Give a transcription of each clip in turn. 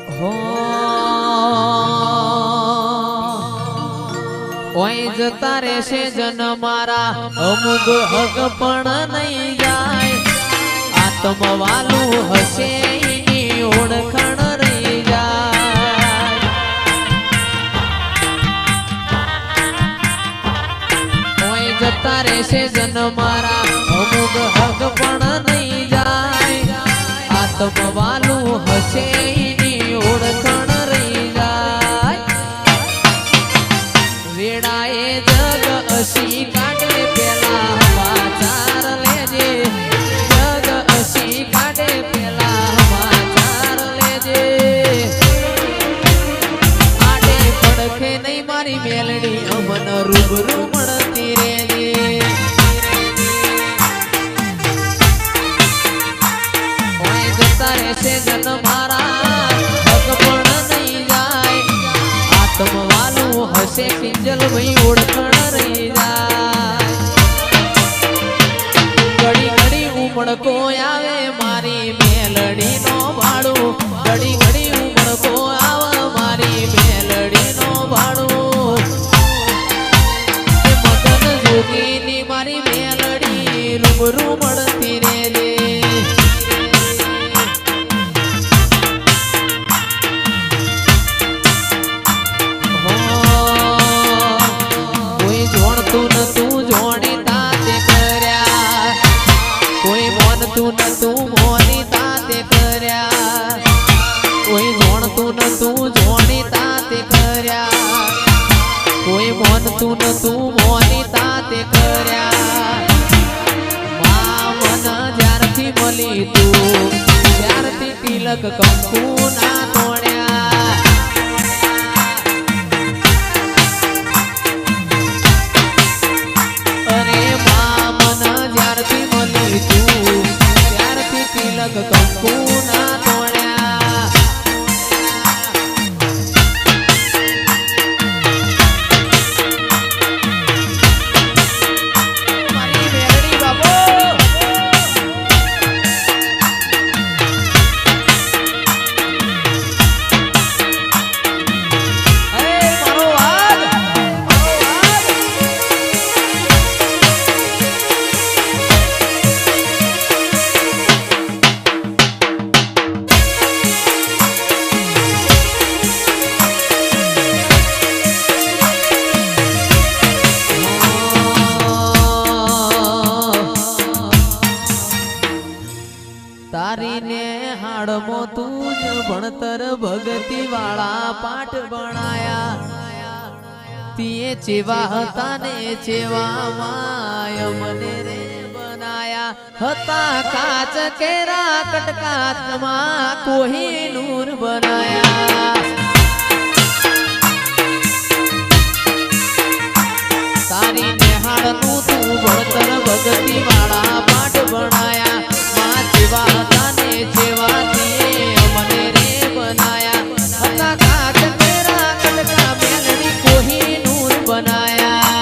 હો ઓય જતા રહેશે જન મારા અમુક હક પણ નહીં જાય આત્મવાલું હશે એની ઓળખાણ રહી જાય ઓય જતા રહેશે જન મારા અમુક હક પણ નહીં જાય આત્મવાલું હશે એની ઓળખાણ રહી જાય વેડાએ જગ અસી કાઢે પેલા સમાચાર લેજે જગ અસી કાઢે પેલા સમાચાર લેજે આડે પડખે નહીં મારી મેલડી અમન રૂબરૂ મળતી રેજે ઓય જતા રહેશે જન મારા હક પણ નહીં જાય આત્મવાલું હશે પિંજલ ભાઈ ઓળખણ રહી જાય ઘડી ઘડી ઉમળકો આવે મારી મેલડી નો ભાડું ઘડી ઘડી ઉમળકો આવે મારી મેલડી નો ભાડું મગન જોગીની મારી મેલડી રૂબરૂ મળતી રેજે તું મોની તાતે કર્યા મામન જ્યારથી મળી તું ત્યારથી તિલક કંકુ ના તોડ્યા અરે મામન જ્યારથી મળી તું ત્યારથી તિલક કંકુ ના તોડ્યા તારીને હાડમો તું જ ભણતર ભગતી વાળા પાઠ ભણાયા તીએ ચેવા હતા ને ચેવા માય મને રે બનાયા હતા કાચ કેરા કટકાતમાં કોહિનૂર બનાયા તારીને હાડમો તું ભણતર ભગતી વાળા પાઠ ભણાયા જેવા હતા ને જેવા મને રે બનાયા હતા કાચ તેરા કટકા મેલડી કોહિનૂર બનાયા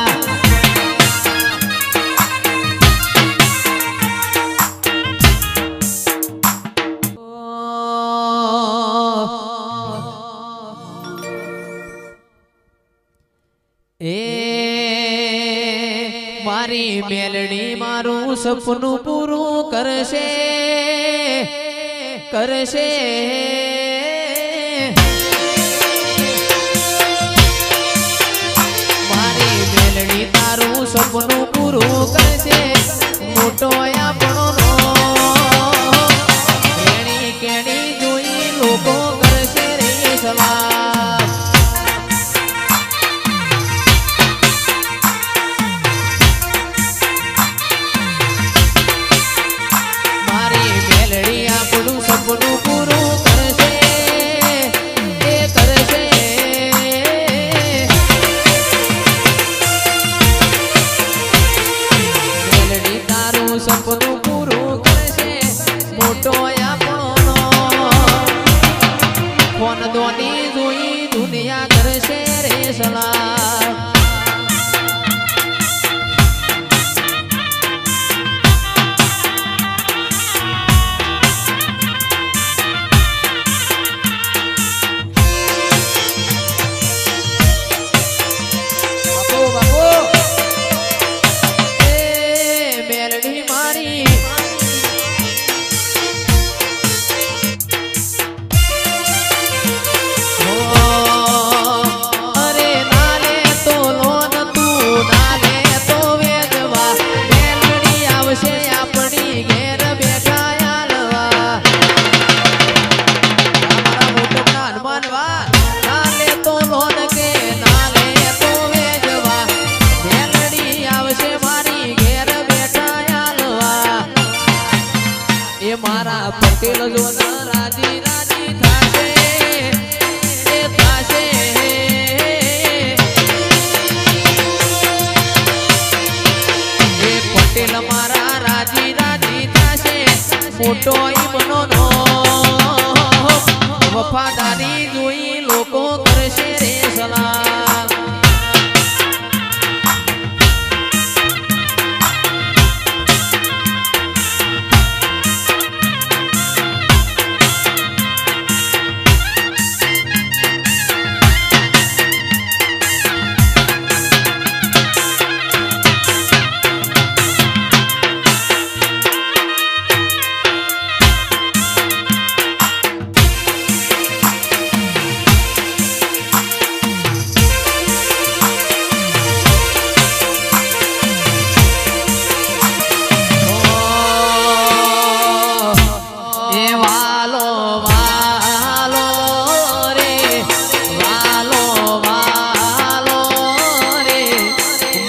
એ મારી મેલડી મારું સપનું પૂરું કરશે કરશે મારી મેલડી તારું સપનું પૂરું કરશે મોટો આપણો કેણી કેણી જોઈ લોકો કરશે રે સલામ મારી મેલડી આપણું સપનું પૂરું કરશે એ કરશે મેલડી તારું સપનું પૂરું કરશે મોટો આપણો ફોન દોની જોઈ દુનિયા કરશે રે સલામ વફાદારી જોઈ લોકો કરશે રે સલામ.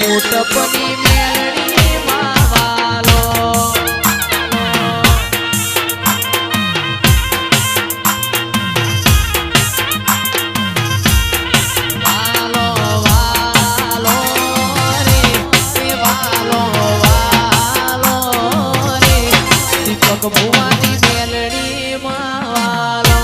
મોટપની મેલડી માં વાલો વાલો વાલો રે વાલો વાલો રે દીપક ભુવાની મેલડી માં વાલો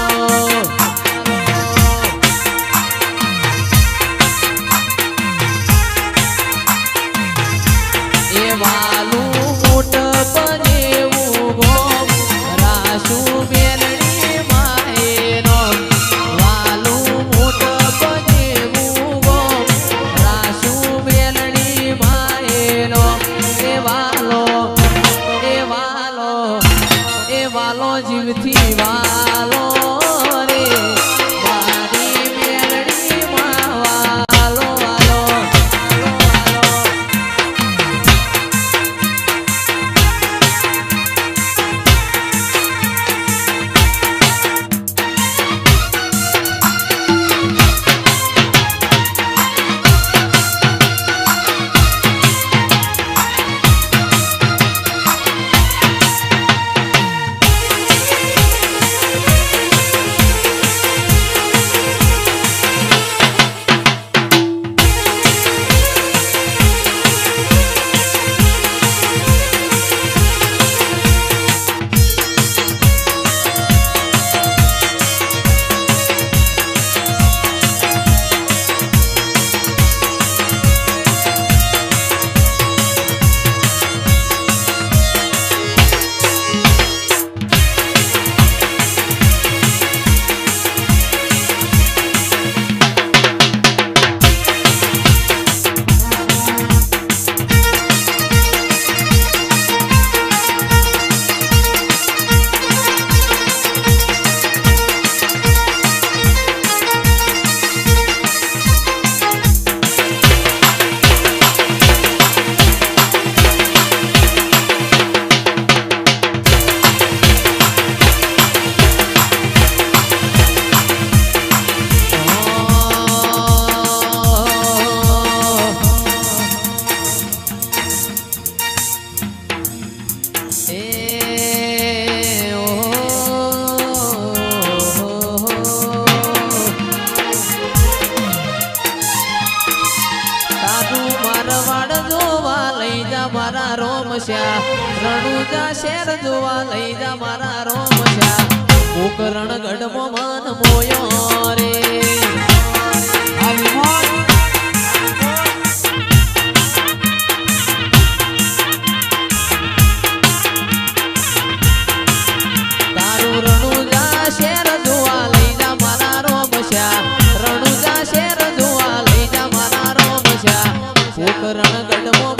વાલું મોટ પજેવું ગોમ રાસુ મેલડી માએનો વાલું મોટ પજેવું ગોમ રાસુ મેલડી માએનો એ વાલો જીવથી વાલો રે મારી મેલડી માં વાલો વાલો મારા રોમશ્યા રણુજા શેર જોવા લઈ જા મારા રોમશ્યા ઉકરણ ગઢમો મન મોયો રે તારું રણુજા શેર જોવા લઈ જા મારા રોમશ્યા રણુજા શેર જોવા લઈ જા મારા રોમશ્યા ઉકરણ ગઢમો